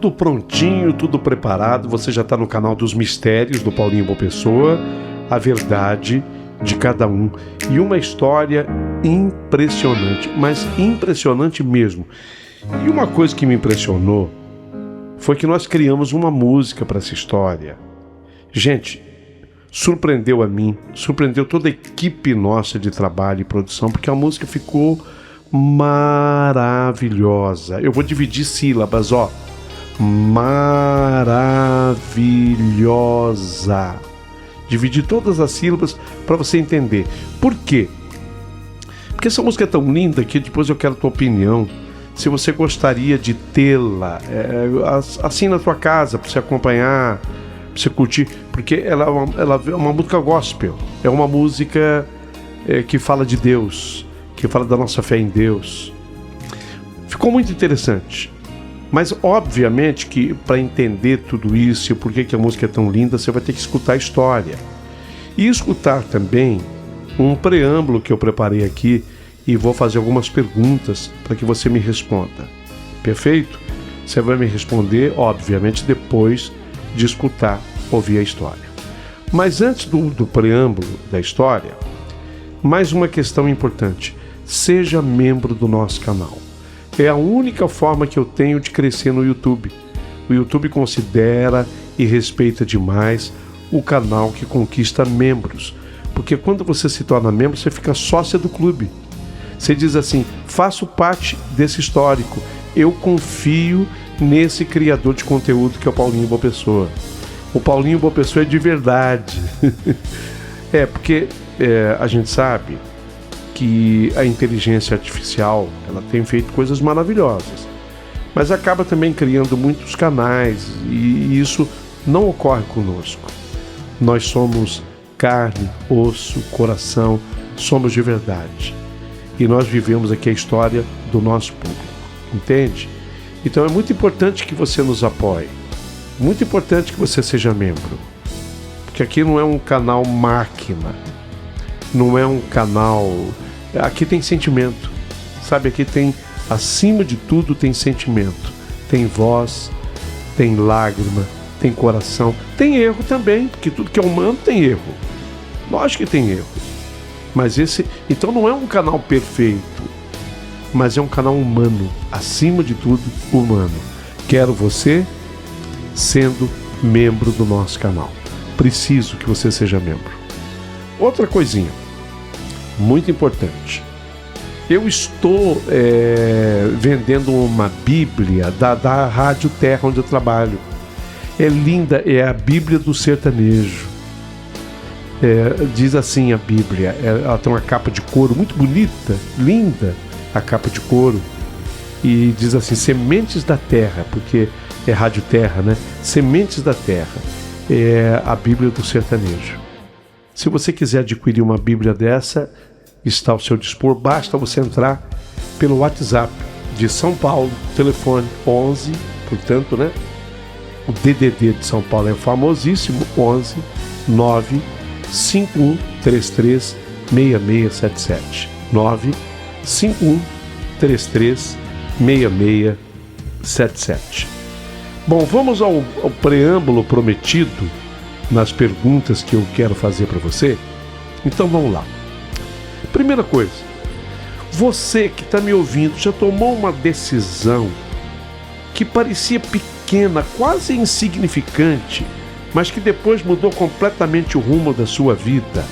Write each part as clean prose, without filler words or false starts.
tudo prontinho, tudo preparado. Você já está no canal dos Mistérios do Paulinho Boa Pessoa, a verdade de cada um. E uma história impressionante, mas impressionante mesmo. E uma coisa que me impressionou foi que nós criamos uma música para essa história. Gente, surpreendeu a mim, surpreendeu toda a equipe nossa de trabalho e produção, porque a música ficou maravilhosa. Eu vou dividir sílabas, ó. Maravilhosa. Dividir todas as sílabas para você entender. Por quê? Porque essa música é tão linda que depois eu quero a tua opinião. Se você gostaria de tê-la assim na tua casa, para você acompanhar, para você curtir, porque ela é uma música gospel, é uma música que fala de Deus, que fala da nossa fé em Deus. Ficou muito interessante. Mas obviamente que para entender tudo isso e por que a música é tão linda, você vai ter que escutar a história. E escutar também um preâmbulo que eu preparei aqui, e vou fazer algumas perguntas para que você me responda. Perfeito? Você vai me responder, obviamente, depois de escutar, ouvir a história. Mas antes do preâmbulo da história, mais uma questão importante. Seja membro do nosso canal. É a única forma que eu tenho de crescer no YouTube. O YouTube considera e respeita demais o canal que conquista membros. Porque quando você se torna membro, você fica sócia do clube. Você diz assim: faço parte desse histórico, eu confio nesse criador de conteúdo que é o Paulinho Boa Pessoa. O Paulinho Boa Pessoa é de verdade. Porque a gente sabe que a inteligência artificial ela tem feito coisas maravilhosas, mas acaba também criando muitos canais, e isso não ocorre conosco. Nós somos carne, osso, coração, somos de verdade. E nós vivemos aqui a história do nosso público, entende? Então é muito importante que você nos apoie, muito importante que você seja membro, porque aqui não é um canal máquina, não é um canal... Aqui tem sentimento, sabe? Aqui tem, acima de tudo, tem sentimento, tem voz, tem lágrima, tem coração, tem erro também, porque tudo que é humano tem erro, lógico que tem erro. Mas então não é um canal perfeito, mas é um canal humano, acima de tudo, humano. Quero você sendo membro do nosso canal. Preciso que você seja membro. Outra coisinha, muito importante. Eu estou vendendo uma Bíblia da Rádio Terra, onde eu trabalho. É linda, é a Bíblia do sertanejo. Diz assim a Bíblia, ela tem uma capa de couro muito bonita, linda a capa de couro, e diz assim: Sementes da Terra, porque é Rádio Terra, né? Sementes da Terra, é a Bíblia do sertanejo. Se você quiser adquirir uma Bíblia dessa, está ao seu dispor, basta você entrar pelo WhatsApp de São Paulo, telefone 11, portanto, né? O DDD de São Paulo é famosíssimo, 11 9 5133 6677 95133 6677. Bom, vamos ao preâmbulo prometido nas perguntas que eu quero fazer para você. Então vamos lá. Primeira coisa, você que está me ouvindo já tomou uma decisão que parecia pequena, quase insignificante, mas que depois mudou completamente o rumo da sua vida?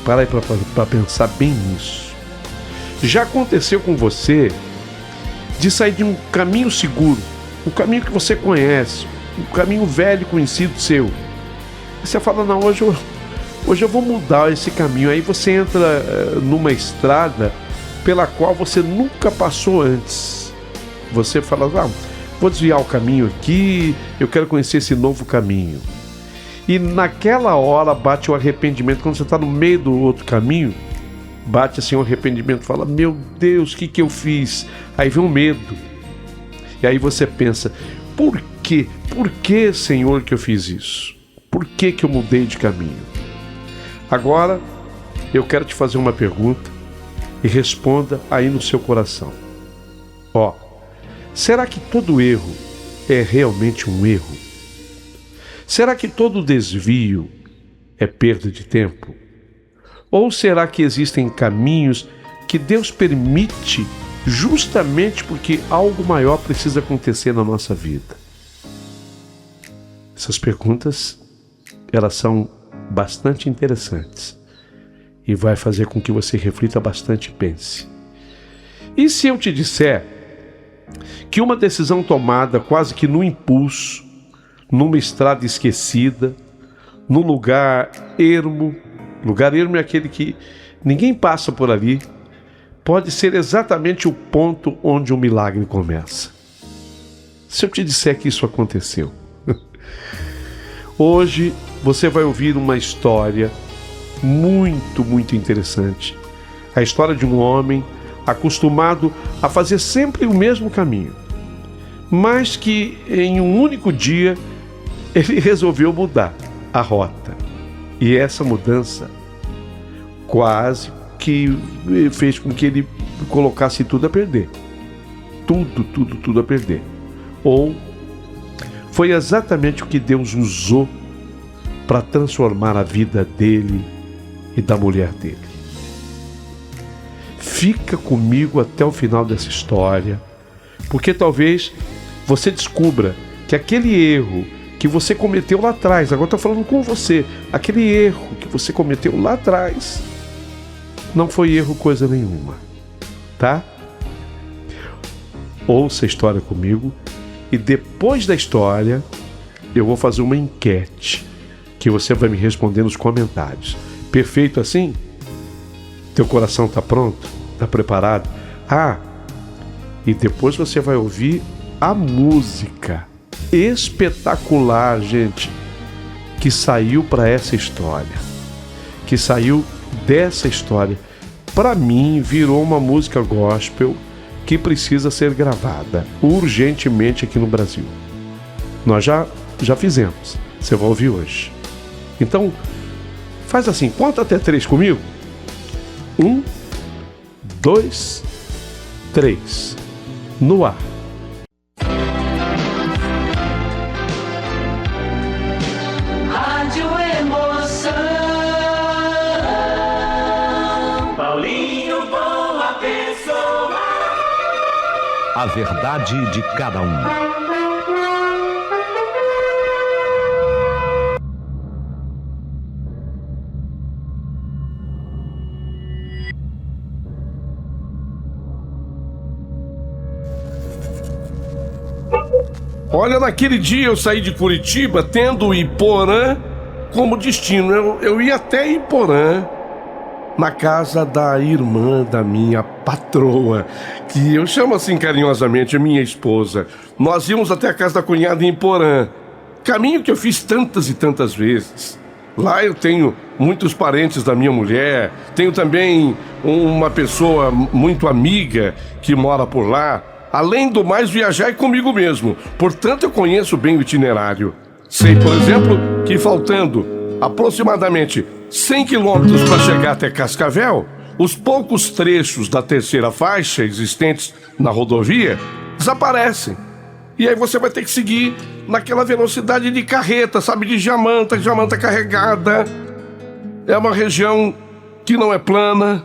Para aí para pensar bem nisso. Já aconteceu com você de sair de um caminho seguro, um caminho que você conhece, um caminho velho conhecido seu? E você fala: não, hoje eu vou mudar esse caminho. Aí você entra numa estrada pela qual você nunca passou antes. Você fala: vou desviar o caminho aqui, eu quero conhecer esse novo caminho. E naquela hora bate o arrependimento. Quando você está no meio do outro caminho, bate assim o arrependimento, fala: meu Deus, o que eu fiz? Aí vem o medo. E aí você pensa: por quê? Por que, Senhor, que eu fiz isso? Por que eu mudei de caminho? Agora, eu quero te fazer uma pergunta e responda aí no seu coração. Será que todo erro é realmente um erro? Será que todo desvio é perda de tempo? Ou será que existem caminhos que Deus permite justamente porque algo maior precisa acontecer na nossa vida? Essas perguntas, elas são bastante interessantes e vai fazer com que você reflita bastante e pense. E se eu te disser que uma decisão tomada quase que no impulso, numa estrada esquecida, num lugar ermo é aquele que ninguém passa por ali, pode ser exatamente o ponto onde o milagre começa? Se eu te disser que isso aconteceu. Hoje você vai ouvir uma história muito, muito interessante. A história de um homem acostumado a fazer sempre o mesmo caminho, mas que em um único dia ele resolveu mudar a rota. E essa mudança quase que fez com que ele colocasse tudo a perder. Tudo a perder. Ou foi exatamente o que Deus usou para transformar a vida dele e da mulher dele. Fica comigo até o final dessa história, porque talvez você descubra que aquele erro que você cometeu lá atrás, agora estou falando com você, aquele erro que você cometeu lá atrás, não foi erro coisa nenhuma, tá? Ouça a história comigo e depois da história eu vou fazer uma enquete que você vai me responder nos comentários. Perfeito assim? Teu coração está pronto? Está preparado? E depois você vai ouvir a música espetacular, gente, que saiu para essa história, que saiu dessa história. Para mim, virou uma música gospel que precisa ser gravada urgentemente aqui no Brasil. Nós já fizemos, você vai ouvir hoje. Então, faz assim, conta até 3 comigo. 1, 2, 3. No ar. Rádio Emoção. Paulinho, boa pessoa. A verdade de cada um. Olha, naquele dia eu saí de Curitiba tendo Iporã como destino. Eu ia até Iporã, na casa da irmã da minha patroa, que eu chamo assim carinhosamente a minha esposa. Nós íamos até a casa da cunhada em Iporã, caminho que eu fiz tantas e tantas vezes. Lá eu tenho muitos parentes da minha mulher, tenho também uma pessoa muito amiga que mora por lá. Além do mais, viajar é comigo mesmo, portanto eu conheço bem o itinerário. Sei, por exemplo, que faltando aproximadamente 100 quilômetros para chegar até Cascavel, os poucos trechos da terceira faixa existentes na rodovia desaparecem. E aí você vai ter que seguir naquela velocidade de carreta, sabe, de jamanta carregada. É uma região que não é plana.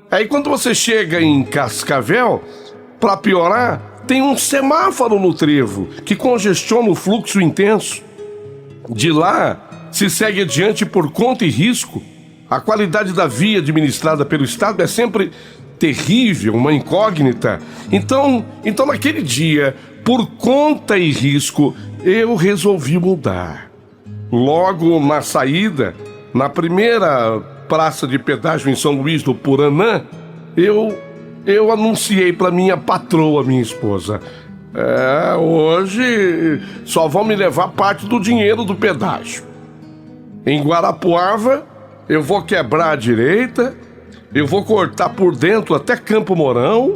Aí quando você chega em Cascavel, para piorar, tem um semáforo no trevo que congestiona o fluxo intenso. De lá, se segue adiante por conta e risco. A qualidade da via administrada pelo Estado é sempre terrível, uma incógnita. Então naquele dia, por conta e risco, eu resolvi mudar. Logo na saída, na primeira praça de pedágio em São Luís do Puranã, eu anunciei para minha patroa, minha esposa: hoje só vão me levar parte do dinheiro do pedágio. Em Guarapuava, eu vou quebrar a direita, eu vou cortar por dentro até Campo Mourão,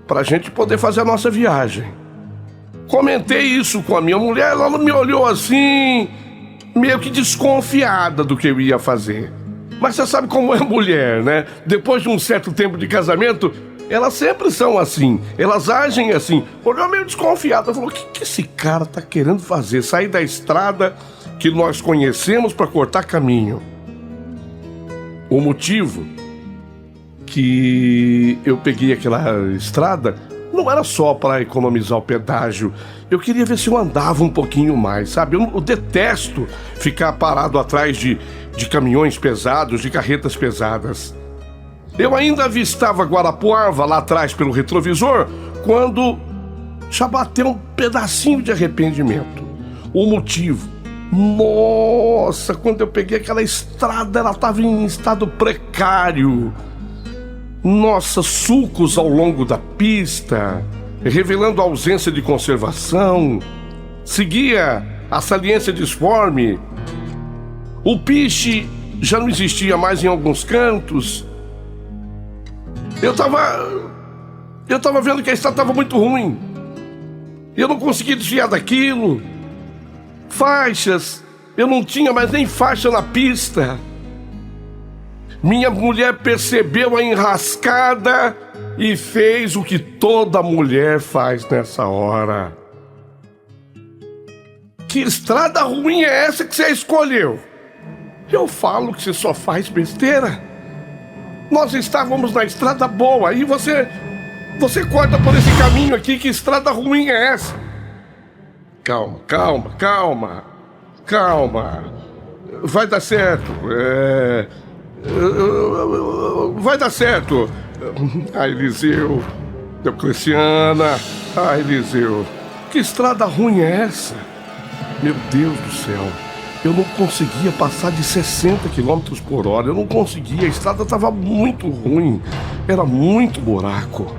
pra gente poder fazer a nossa viagem. Comentei isso com a minha mulher, ela me olhou assim, meio que desconfiada do que eu ia fazer. Mas você sabe como é mulher, né? Depois de um certo tempo de casamento, elas sempre são assim, elas agem assim. Olhou meio desconfiado, falou: o que esse cara tá querendo fazer? Sair da estrada que nós conhecemos para cortar caminho. O motivo que eu peguei aquela estrada não era só para economizar o pedágio. Eu queria ver se eu andava um pouquinho mais, sabe? Eu detesto ficar parado atrás de caminhões pesados, de carretas pesadas. Eu ainda avistava Guarapuava lá atrás pelo retrovisor quando já bateu um pedacinho de arrependimento. O motivo: nossa, quando eu peguei aquela estrada, ela estava em estado precário. Nossa, sulcos ao longo da pista, revelando a ausência de conservação. Seguia a saliência disforme. O piche já não existia mais em alguns cantos. Eu tava vendo que a estrada estava muito ruim. Eu não conseguia desviar daquilo. Faixas, eu não tinha mais nem faixa na pista. Minha mulher percebeu a enrascada e fez o que toda mulher faz nessa hora. Que estrada ruim é essa que você escolheu? Eu falo que você só faz besteira. Nós estávamos na estrada boa e você corta por esse caminho aqui. Que estrada ruim é essa? Calma. Vai dar certo. Vai dar certo. Ai, Eliseu. Diocleciana. Ai, Eliseu. Que estrada ruim é essa? Meu Deus do céu. Eu não conseguia passar de 60 km por hora. Eu não conseguia. A estrada estava muito ruim. Era muito buraco.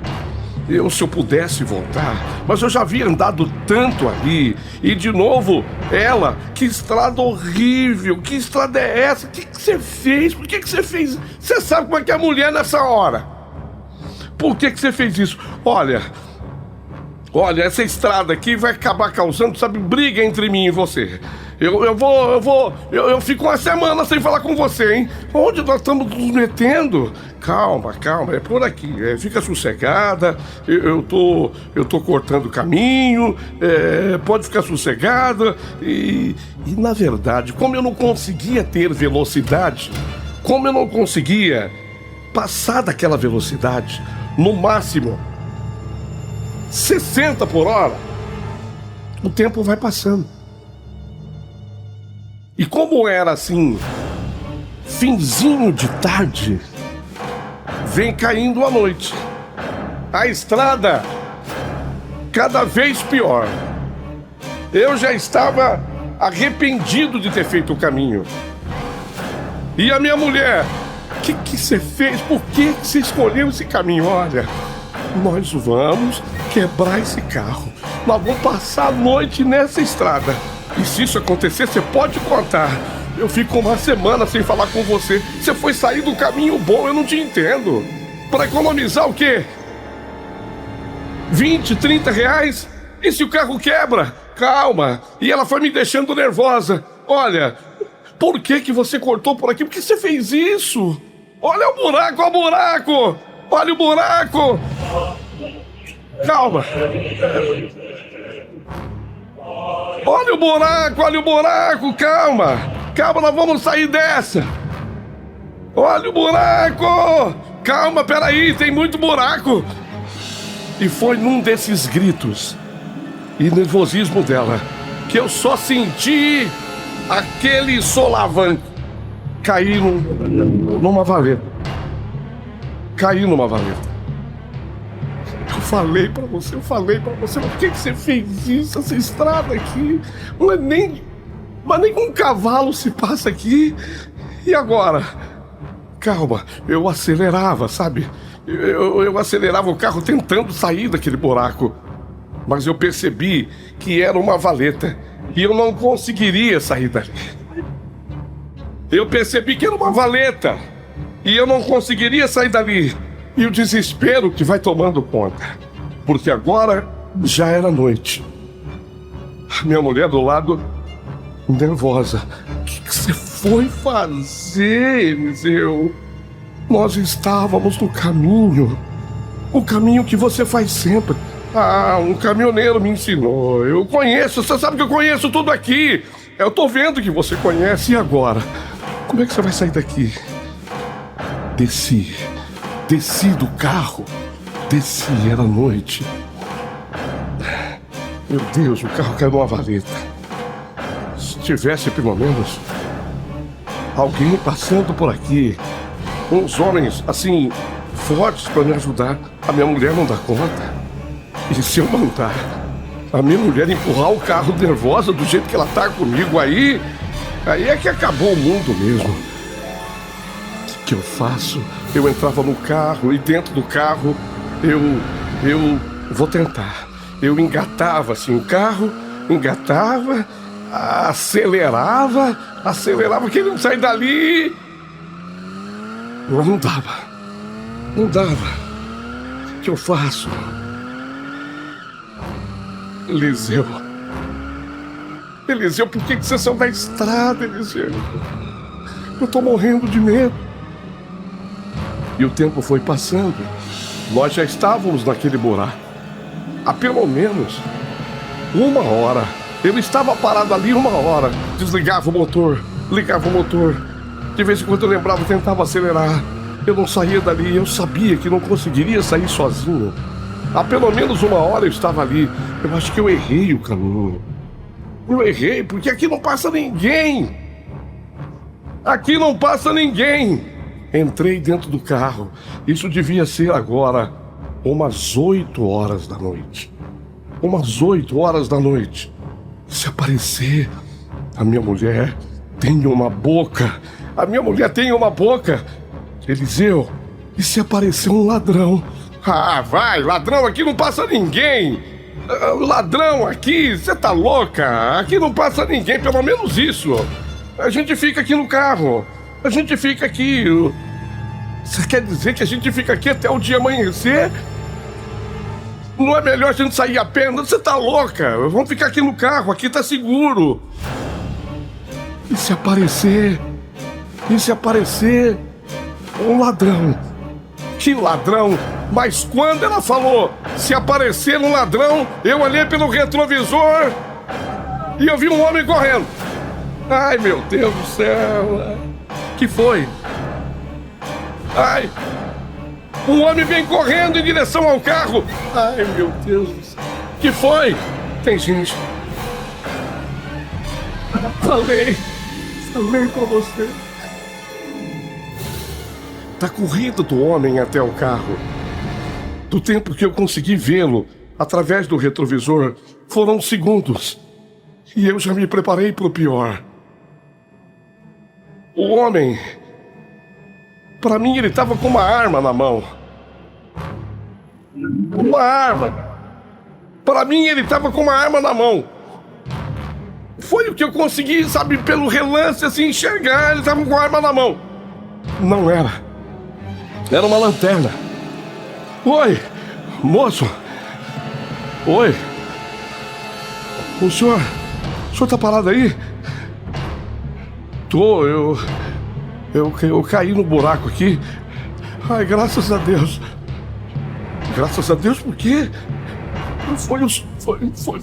Se eu pudesse voltar, mas eu já havia andado tanto ali. E de novo, ela, que estrada horrível, que estrada é essa? O que você fez? Por que você fez? Você sabe como é que é a mulher nessa hora? Por que você fez isso? Olha, essa estrada aqui vai acabar causando, sabe, briga entre mim e você. Eu fico uma semana sem falar com você, hein? Onde nós estamos nos metendo? Calma, é por aqui. Fica sossegada. Eu tô cortando o caminho. Pode ficar sossegada. E na verdade, como eu não conseguia ter velocidade, como eu não conseguia passar daquela velocidade, no máximo 60 por hora, o tempo vai passando. E como era assim, finzinho de tarde, vem caindo a noite. A estrada cada vez pior. Eu já estava arrependido de ter feito o caminho. E a minha mulher: o que você fez? Por que você escolheu esse caminho? Olha, nós vamos quebrar esse carro. Nós vamos passar a noite nessa estrada. E se isso acontecer, você pode contar. Eu fico uma semana sem falar com você. Você foi sair do caminho bom, eu não te entendo. Para economizar o quê? 20, 30 reais? E se o carro quebra? Calma. E ela foi me deixando nervosa. Olha, por que você cortou por aqui? Por que você fez isso? Olha o buraco, olha o buraco! Olha o buraco! Calma. Olha o buraco, calma, nós vamos sair dessa. Olha o buraco, calma, peraí, tem muito buraco. E foi num desses gritos e nervosismo dela que eu só senti aquele solavanco cair numa valeta. Eu falei pra você, por que você fez isso? Essa estrada aqui, mas nem com um cavalo se passa aqui. E agora? Calma, eu acelerava, sabe? Eu acelerava o carro tentando sair daquele buraco. Mas eu percebi que era uma valeta e eu não conseguiria sair dali. Eu percebi que era uma valeta e eu não conseguiria sair dali. E o desespero que vai tomando conta, porque agora já era noite. A minha mulher do lado, nervosa. O que você foi fazer, Eliseu? Nós estávamos no caminho. o caminho que você faz sempre. Ah, um caminhoneiro me ensinou. Eu conheço, você sabe que eu conheço tudo aqui. Eu tô vendo que você conhece. E agora? Como é que você vai sair daqui? Desci do carro. Desci, era noite. Meu Deus, o carro caiu numa valeta. Se tivesse pelo menos alguém passando por aqui, uns homens assim, fortes pra me ajudar. A minha mulher não dá conta. E se eu mandar a minha mulher empurrar o carro nervosa do jeito que ela tá comigo, aí é que acabou o mundo mesmo. O que eu faço? Eu entrava no carro e dentro do carro eu vou tentar. Eu engatava assim o carro, acelerava, que ele não sai dali. Não dava. O que eu faço? Eliseu, por que você saiu da estrada, Eliseu? Eu tô morrendo de medo. E o tempo foi passando. Nós já estávamos naquele buraco. Há pelo menos 1 hora. Eu estava parado ali 1 hora. Desligava o motor, ligava o motor. De vez em quando eu lembrava, tentava acelerar. Eu não saía dali, eu sabia que não conseguiria sair sozinho. Há pelo menos 1 hora eu estava ali. Eu acho que eu errei o caminho. Eu errei, porque aqui não passa ninguém. Aqui não passa ninguém. Entrei dentro do carro. Isso devia ser agora umas 8 horas da noite. Umas 8 horas da noite. Se aparecer, a minha mulher tem uma boca. A minha mulher tem uma boca. Eliseu, e se aparecer um ladrão? Ah, vai, ladrão aqui não passa ninguém. Ladrão aqui, você tá louca? Aqui não passa ninguém, pelo menos isso. A gente fica aqui no carro. A gente fica aqui. Você quer dizer que a gente fica aqui até o dia amanhecer? Não é melhor a gente sair a pé? Você tá louca? Vamos ficar aqui no carro, aqui tá seguro. E se aparecer? Um ladrão? Que ladrão? Mas quando ela falou, se aparecer um ladrão, eu olhei pelo retrovisor e eu vi um homem correndo. Ai, meu Deus do céu. Que foi? Ai, um homem vem correndo em direção ao carro. Ai, meu Deus do céu. Que foi? Tem gente. Falei com você. Da corrida do homem até o carro, do tempo que eu consegui vê-lo através do retrovisor, foram segundos. E eu já me preparei para o pior. O homem, para mim, ele estava com uma arma na mão. Uma arma. Para mim, ele estava com uma arma na mão. Foi o que eu consegui, sabe, pelo relance, assim, enxergar. Ele estava com a arma na mão. Não era. Era uma lanterna. Oi, moço. Oi. O senhor tá parado aí? Tô, eu caí no buraco aqui. Ai, graças a Deus. Graças a Deus, por quê?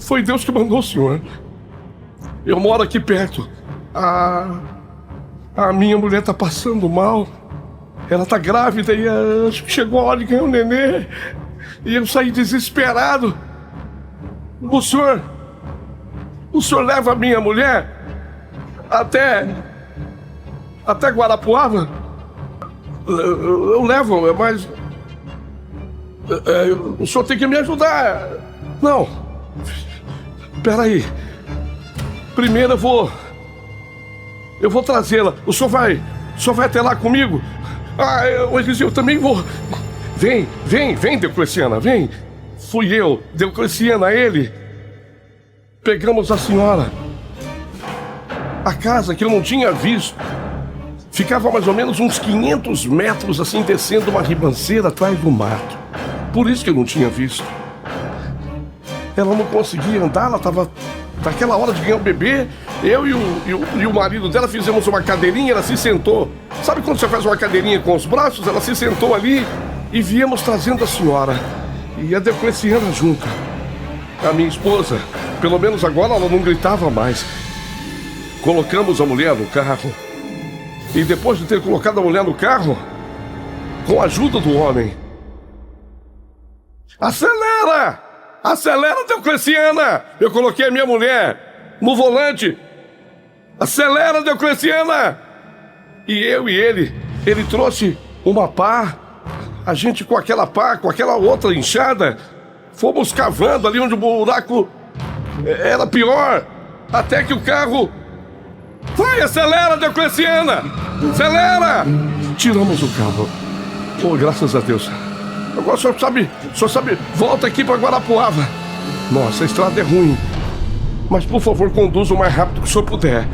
Foi Deus que mandou o senhor. Eu moro aqui perto. A minha mulher tá passando mal. Ela tá grávida e acho que chegou a hora de ganhar um nenê. E eu saí desesperado. O senhor leva a minha mulher até Guarapuava? Eu levo, mas o senhor tem que me ajudar. Não. Peraí. Primeiro eu vou trazê-la. O senhor vai até lá comigo? Eu também vou. Vem, Deocleciana, vem. Fui eu, Deocleciana, ele. Pegamos a senhora. A casa que eu não tinha visto ficava mais ou menos uns 500 metros assim, descendo uma ribanceira atrás do mato. Por isso que eu não tinha visto. Ela não conseguia andar, ela estava naquela hora de ganhar o bebê. Eu e o marido dela fizemos uma cadeirinha, ela se sentou. Sabe quando você faz uma cadeirinha com os braços? Ela se sentou ali e viemos trazendo a senhora e a Diocleciana junto. A minha esposa, pelo menos agora, ela não gritava mais. Colocamos a mulher no carro e depois de ter colocado a mulher no carro, com a ajuda do homem... Acelera! Acelera, Diocleciana! Eu coloquei a minha mulher no volante. Acelera, Diocleciana! E eu e ele trouxe uma pá. A gente com aquela pá, com aquela outra enxada, fomos cavando ali onde o buraco era pior, até que o carro... Vai, acelera, Diocleciana! Acelera! Tiramos o carro. Oh, graças a Deus. Agora o senhor sabe, volta aqui para Guarapuava. Nossa, a estrada é ruim. Mas por favor, conduza o mais rápido que o senhor puder.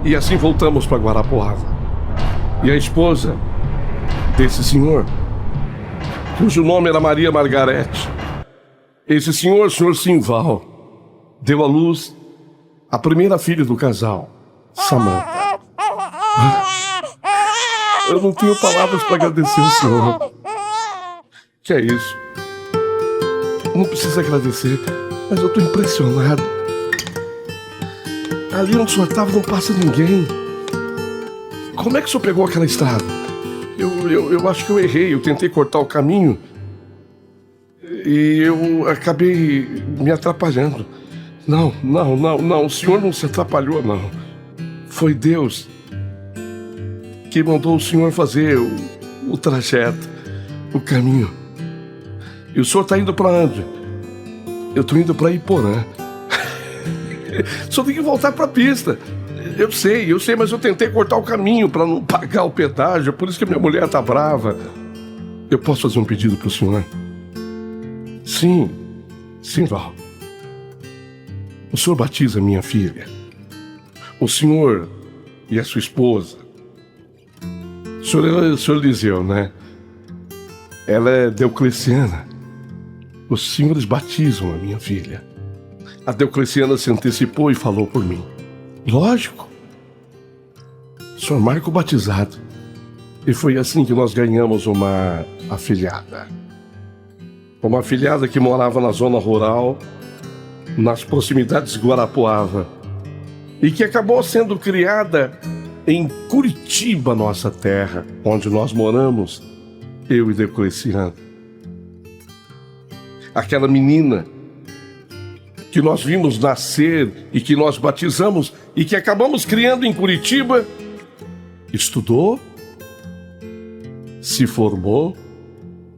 E assim voltamos para Guarapuava. E a esposa desse senhor, cujo nome era Maria Margarete, esse senhor, o senhor Simval, deu à luz a primeira filha do casal, Samanta. Eu não tenho palavras para agradecer o senhor. Que é isso? Não precisa agradecer, mas eu tô impressionado. Ali onde o senhor estava não passa ninguém. Como é que o senhor pegou aquela estrada? Eu acho que eu errei, eu tentei cortar o caminho e eu acabei me atrapalhando. Não, o senhor não se atrapalhou, não. Foi Deus que mandou o senhor fazer o trajeto, o caminho. E o senhor está indo para onde? Eu estou indo para Iporã. O senhor tem que voltar para a pista. Eu sei, mas eu tentei cortar o caminho para não pagar o pedágio, por isso que minha mulher tá brava. Eu posso fazer um pedido pro senhor? Sim, Val. O senhor batiza minha filha. O senhor e a sua esposa. O senhor Eliseu, né? Ela é Diocleciana. Os senhores batizam a minha filha. A Diocleciana se antecipou e falou por mim. Lógico. O senhor marca o batizado. E foi assim que nós ganhamos uma afilhada. Uma afilhada que morava na zona rural, nas proximidades de Guarapuava, e que acabou sendo criada em Curitiba, nossa terra, onde nós moramos, eu e Diocleciana. Aquela menina que nós vimos nascer e que nós batizamos e que acabamos criando em Curitiba, estudou, se formou,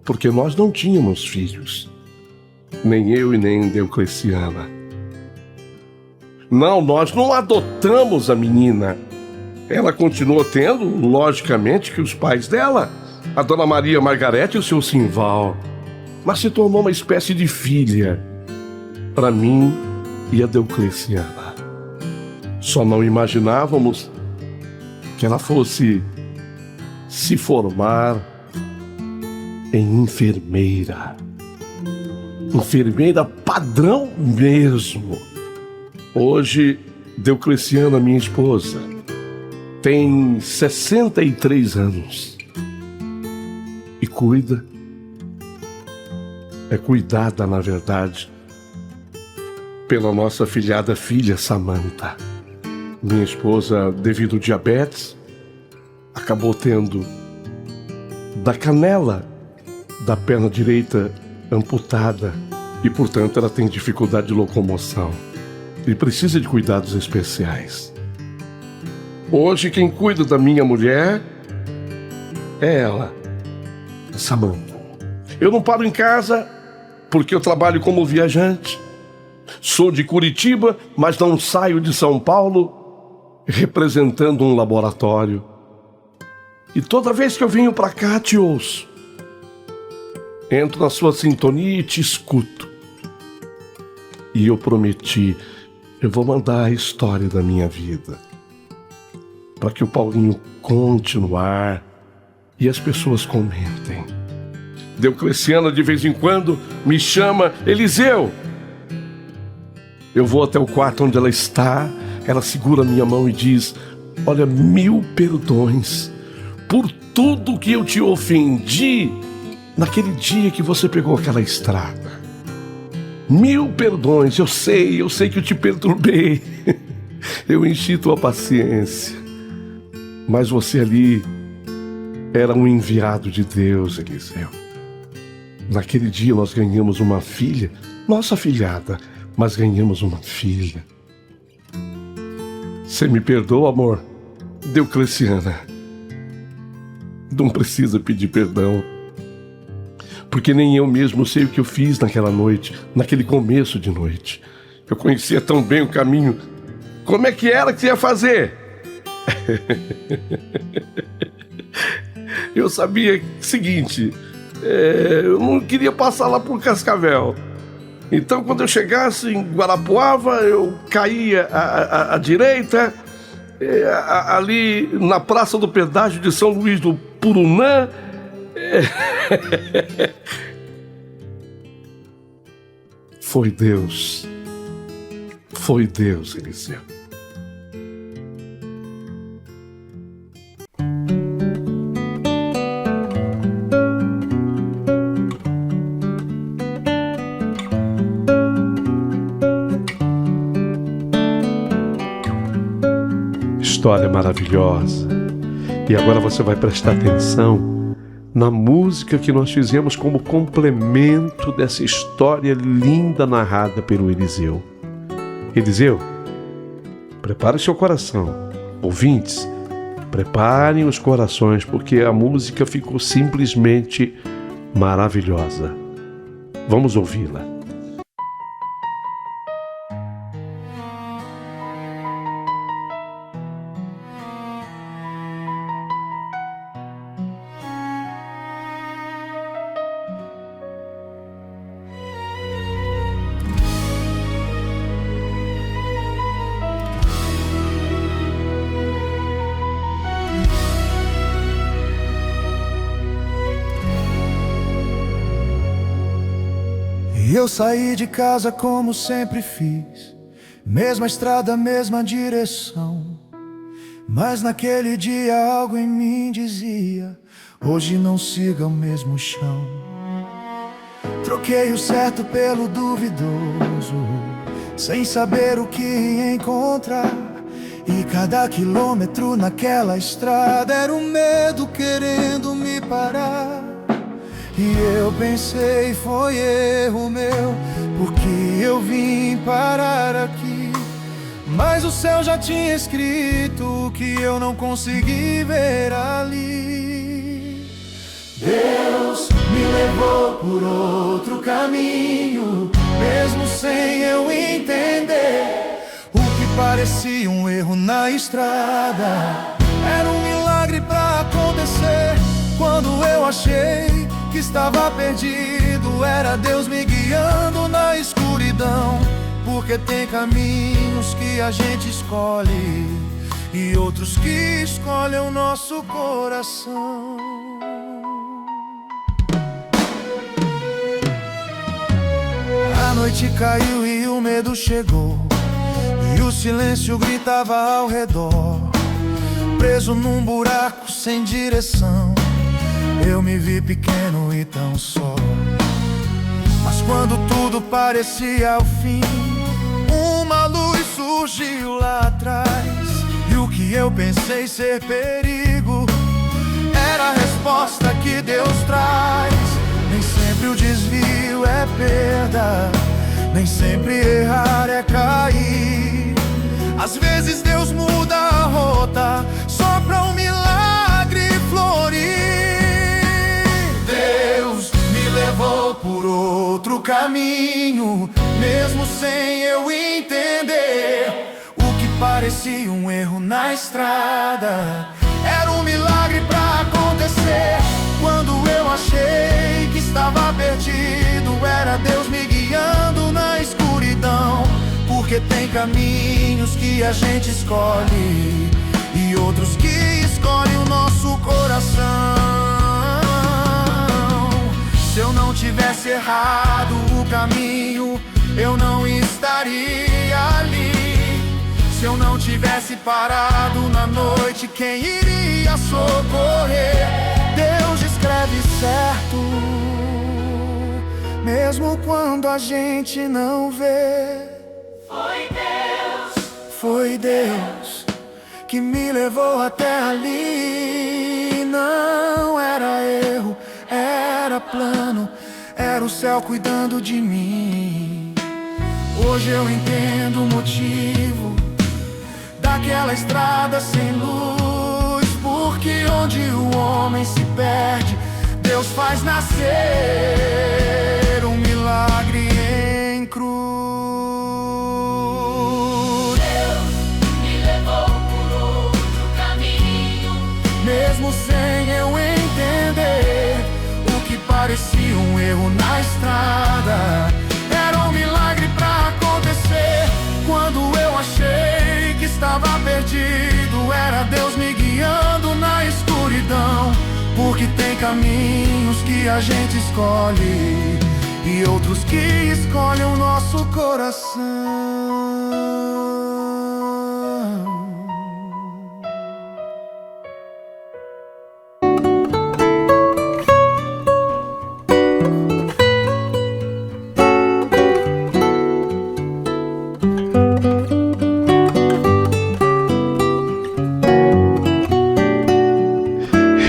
porque nós não tínhamos filhos, nem eu e nem Diocleciana. Não, nós não adotamos a menina. Ela continuou tendo, logicamente, que os pais dela, a dona Maria Margarete e o seu Simval, mas se tornou uma espécie de filha para mim e a Diocleciana. Só não imaginávamos que ela fosse se formar em enfermeira. Enfermeira padrão mesmo. Hoje, Diocleciana, minha esposa, tem 63 anos e é cuidada, na verdade, pela nossa afilhada filha Samanta. Minha esposa, devido ao diabetes, acabou tendo da canela da perna direita amputada e, portanto, ela tem dificuldade de locomoção e precisa de cuidados especiais. Hoje, quem cuida da minha mulher é ela, Samanta. Eu não paro em casa porque eu trabalho como viajante. Sou de Curitiba, mas não saio de São Paulo representando um laboratório. E toda vez que eu venho para cá, te ouço. Entro na sua sintonia e te escuto. E eu prometi, eu vou mandar a história da minha vida, para que o Paulinho conte no ar e as pessoas comentem. Diocleciana, de vez em quando, me chama, Eliseu. Eu vou até o quarto onde ela está, ela segura minha mão e diz, olha, 1000 perdões por tudo que eu te ofendi naquele dia que você pegou aquela estrada. Mil perdões, eu sei que eu te perturbei. Eu enchi tua paciência. Mas você ali era um enviado de Deus, Eliseu. Naquele dia nós ganhamos uma filha, nossa afilhada, mas ganhamos uma filha. Você me perdoa, amor? Deocleciana. Não precisa pedir perdão. Porque nem eu mesmo sei o que eu fiz naquela noite, naquele começo de noite. Eu conhecia tão bem o caminho. Como é que era que você ia fazer? Eu sabia o seguinte, eu não queria passar lá por Cascavel. Então quando eu chegasse em Guarapuava, eu caía à direita, ali na Praça do Pedágio de São Luís do Purunã. Foi Deus, Eliseu. História maravilhosa. E agora você vai prestar atenção na música que nós fizemos como complemento dessa história linda narrada pelo Eliseu. Eliseu, prepare seu coração. Ouvintes, preparem os corações, porque a música ficou simplesmente maravilhosa. Vamos ouvi-la. Eu saí de casa como sempre fiz, mesma estrada, mesma direção. Mas naquele dia algo em mim dizia: hoje não siga o mesmo chão. Troquei o certo pelo duvidoso, sem saber o que ia encontrar. E cada quilômetro naquela estrada era um medo querendo me parar. E eu pensei, foi erro meu, porque eu vim parar aqui. Mas o céu já tinha escrito o que eu não consegui ver ali. Deus me levou por outro caminho, mesmo sem eu entender. O que parecia um erro na estrada era um milagre pra acontecer. Quando eu achei que estava perdido, era Deus me guiando na escuridão. Porque tem caminhos que a gente escolhe e outros que escolhem o nosso coração. A noite caiu e o medo chegou, e o silêncio gritava ao redor. Preso num buraco sem direção, eu me vi pequeno e tão só. Mas quando tudo parecia o fim, uma luz surgiu lá atrás. E o que eu pensei ser perigo era a resposta que Deus traz. Nem sempre o desvio é perda, nem sempre errar é cair. Às vezes Deus muda a rota só pra um milagre florir. Deus me levou por outro caminho, mesmo sem eu entender. O que parecia um erro na estrada era um milagre pra acontecer. Quando eu achei que estava perdido, era Deus me guiando na escuridão. Porque tem caminhos que a gente escolhe e outros que escolhem o nosso coração. Se eu não tivesse errado o caminho, eu não estaria ali. Se eu não tivesse parado na noite, quem iria socorrer? Deus escreve leve e certo, mesmo quando a gente não vê. Foi Deus que me levou até ali. Não era erro, era plano, era o céu cuidando de mim. Hoje eu entendo o motivo daquela estrada sem luz, porque onde o homem se perde, Deus faz nascer um milagre em cruz. Deus me levou por outro caminho, Mesmo sem eu entender o que parecia um erro na estrada, era um milagre pra acontecer. Quando eu achei que estava perdido, era Deus me guiando na escuridão. Porque tem caminhos que a gente escolhe e outros que escolhem o nosso coração.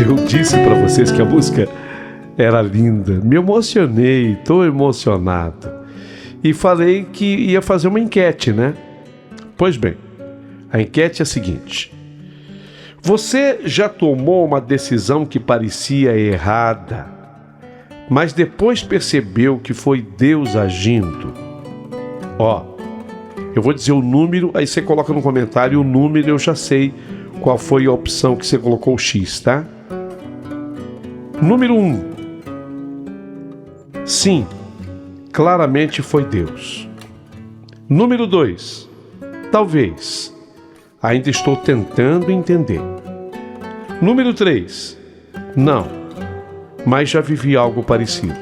Eu disse para vocês que a música era linda, me emocionei, estou emocionado. E falei que ia fazer uma enquete, né? Pois bem, a enquete é a seguinte: você já tomou uma decisão que parecia errada, mas depois percebeu que foi Deus agindo? Ó, eu vou dizer o número, aí você coloca no comentário o número, eu já sei qual foi a opção que você colocou o X, tá? Número 1. Sim, claramente foi Deus. Número 2. Talvez. Ainda estou tentando entender. Número 3. Não, mas já vivi algo parecido.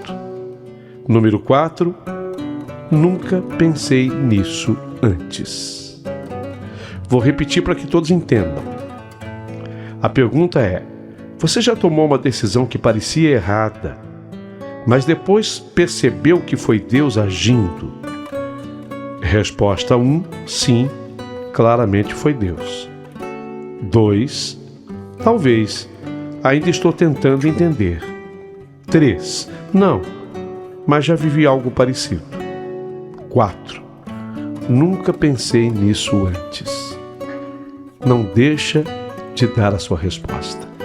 Número 4. Nunca pensei nisso antes. Vou repetir para que todos entendam. A pergunta é: você já tomou uma decisão que parecia errada, mas depois percebeu que foi Deus agindo? Resposta 1, sim, claramente foi Deus. 2, talvez, ainda estou tentando entender. 3, não, mas já vivi algo parecido. 4, nunca pensei nisso antes. Não deixa de dar a sua resposta.